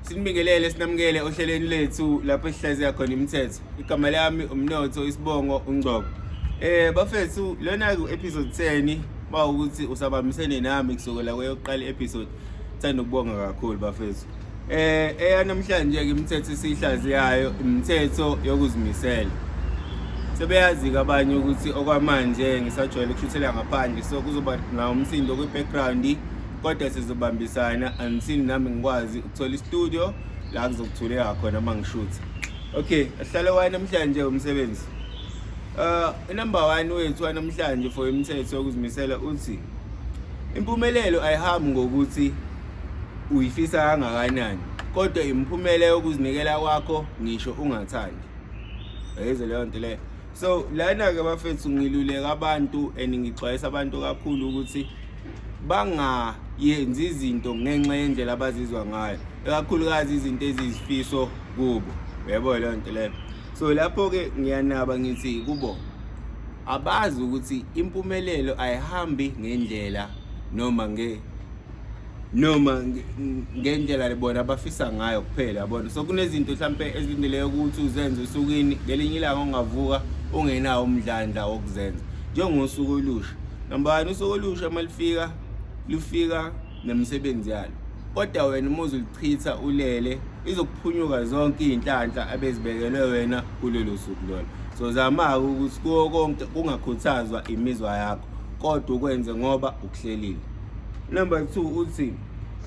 Sinibingelele sinamukele ohlelweni lethu lapho sihlaziya khona imithetho. Igama lami umnotho isibongo ungcobo. Bafethu lona ku episode 10 bawukuthi usabambisene nami kusukela kweyokuqala episode. Thanda ukubonga kakhulu bafethu. Namhlanje ke imithetho esihlaziyayo imithetho yokuzimisela. Sebeyazi kabanye ukuthi okwamanje ngisajwayele ukuthuthela ngaphandle so kuzoba na umsindo kwi background. Kodwa sizobambisana until nami ngikwazi ukuthola istudio la kuzokuthuleka khona mangishoot. Okay, asihlale wa namhlanje umsebenzi. Number 1 wethu namhlanje for imithetho yokuzimisela uthi impumelelo ayihambi ngokuthi uyifisa kangakanani, kodwa imphumela yokuzinikela kwakho ngisho ungathandi. Ayeze leyo nto le. So lana ke bafethu ngiluleka abantu ngixwayisa abantu kakhulu ukuthi bangayenzi izinto ngenxa yendlela abazizwa ngayo, ekakhulukazi izinto ezizifiso kubo. Uyabo leyo nto leyo. So lapho ke ngiyanaba ngithi kubo abazi ukuthi impumelelo ayihambi ngendlela noma ngendlela lebona abafisa ngayo kuphela yabona. So kunezinto mhlambe ezilindeleyo ukuthi uzenze usukini ngelinye ilanga ongavuka ungenawo umdlandla wokuzenza, njengosuku olusha. Number 1 usuku olusha malifika lufika nemisebenzi yalo, kodwa wena uma uzulichitha ulele izokuphunyuka zonke izinhlanhla abezibekelwe wena kulelo suku lolo. So zama ukuthi konke kungakhuthazwa imizwa yakho, kodwa ukwenze ngoba ukuhlelile. Number 2 uthi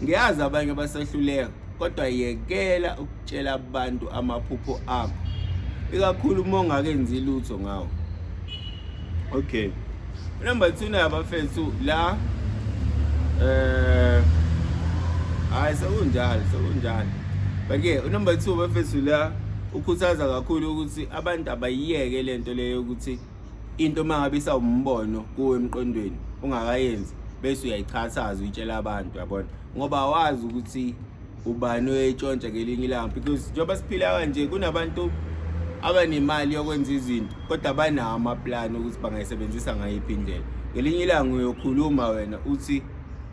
ngiyazi abanye basahluleka, kodwa yekela ukutshela abantu amaphupho akho, ikakhulu uma ungakenzi lutho ngawo. Okay. Number 2 nabafethu la sekunjalo. But ke number 2 bafethu la ukhuthaza kakhulu ukuthi abantu abayiyeke lento leyo ukuthi into mangabe isawumbono kuwe emqondweni ungakayenzi bese uyayichathaza uyitshela abantu yabona, ngoba wazi ukuthi ubani oyitshontsha ngelinye ilanga. Because njengoba siphila kanje kunabantu abanemali yokwenza izinto kodwa banawo amaplan ukuthi bangayisebenzisa ngayiphi indlela. Ngelinye ilanga uyokhuluma wena uthi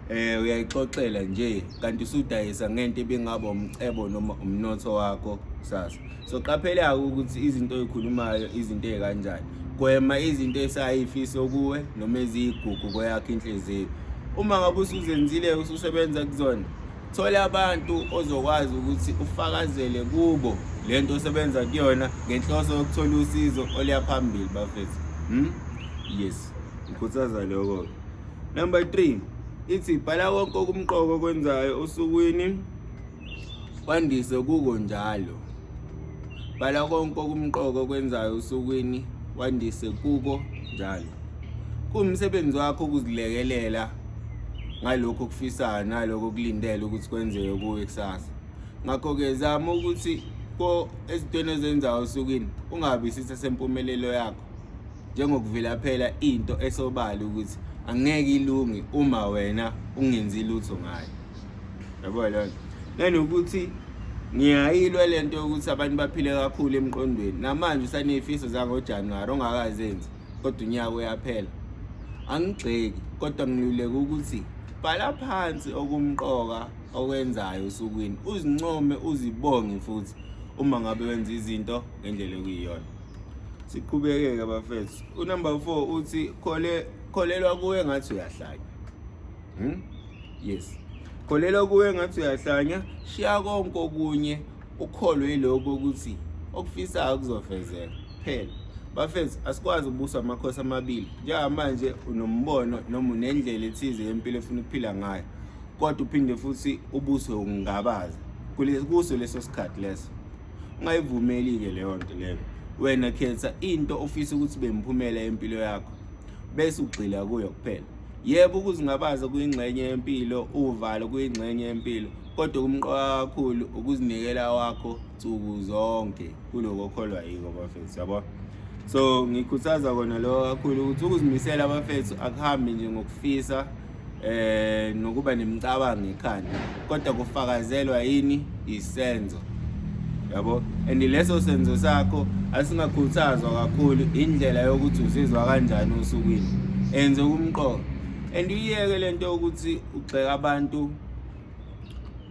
uyayixoxela nje kanti usudayisa ngento ebengaba umcebo noma umnotho wakho sasa. So qaphela ukuthi izinto oyikhulumayo izinto ezikanjani, gwema izinto esayifiso kuwe noma ezigugu kweyakho inhliziyo. Uma ngabe usuzenzile ususebenza kuzona, thola abantu ozokwazi ukuthi ufakazele kubo lento osebenza kuyona ngenhloso yokuthola usizo oliya phambili bafethu. Yes, ngikhuthaza lokho. Number 3 ithi bhala konke okumqoko okwenzayo osukwini wandise kuko njalo. Bhala konke okumqoko okwenzayo osukwini wandise kuko njalo. Kumsebenzi wakho ukuzilekelela ngalokho okufisayo nalokho kulindele ukuthi kwenzeke kuwe kusasa. Ngakho ke zama ukuthi ezintweni ezenzayo osukwini ungabi isitha sempumelelo yakho njengokuvela phela into esobala ukuthi angeke ilunge uma wena ungenzi lutho ngayo. Yabo lo nanokuthi ngiyayilwa lento ukuthi abantu baphile kakhulu emqondweni. Namanje usanefiso zango January ongakazenzi kodwa unyaka uyaphela. Angigxeki kodwa ngiluleka ukuthi bhala phansi okumqoka okwenzayo usukwini, uzincome uzibonge futhi uma ngabe wenza izinto ngendlela ekuyiyona. Siqhubekeke bafethu. Number 4 uthi kholelwa kuwe ngathi uyahlanya. Yes. Kholelwa kuwe ngathi uyahlanya, shiya konke okunye ukholwe yiloko ukuthi okufisayo kuzofezeka. Phela bafethu asikwazi ubusa amakhosi amabili. Njengamanje unombono noma unendlela ethize yempilo efuna ukuphila ngayo, kodwa uphinde futhi ubuse ungabaza kuleso leso sikhathi leso. Ungayivumeli ke leyo nto leyo. Wena khetha into ofisa ukuthi bemphumela empilo yakho bese ugxila kuyo kuphela. Yebo ukuzingabaza kuyingxenye yempilo, uvalo kuyingxenye yempilo, kodwa kumqoka kakhulu ukuzinikela wakho nsuku zonke kuloko okholwa yiko bafethu yabo. So ngikhuthaza kona lo kakhulu ukuthi ukuzimisela abafethu akuhambi nje ngokufisa nokuba nemicabango ekhanda, kodwa kufakazelwa yini isenzo yabo. And leso senzo sakho asingakhuthazwa kakhulu indlela yokuthi uzizwa kanjani usukwini, enze kumqoka. And uyeke lento ukuthi ugxeka abantu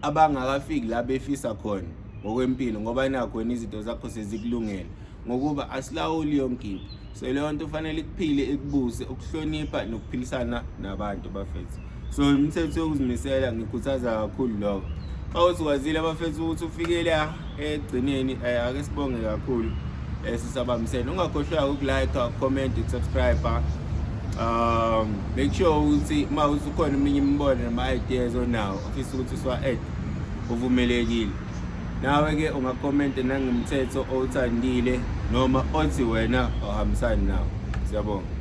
abangakafiki la befisa khona ngokwempilo, ngoba nakho wena izinto zakho sezikulungele, ngokuba asilawuli yonke into. So leyo nto ufanele ikuphile, ikubuse ukuhlonipha nokuphilisana nabantu bafethu. So imithetho yokuzimisela ngikhuthaza kakhulu lokho. Awuthi kwazile bafethu ukuthi ufike la egcineni, ake sibonge kakhulu sisabambisene. Ungakhohlwa ukulike, comment, subscribe. Make sure ukuthi uma usukhona eminye imibono nama-ideas onawo ofisa ukuthi siwa-add, uvumelekile. Nawe-ke ungakommente nangemthetho owuthandile noma othi wena awuhambisani nawo. Siyabonga.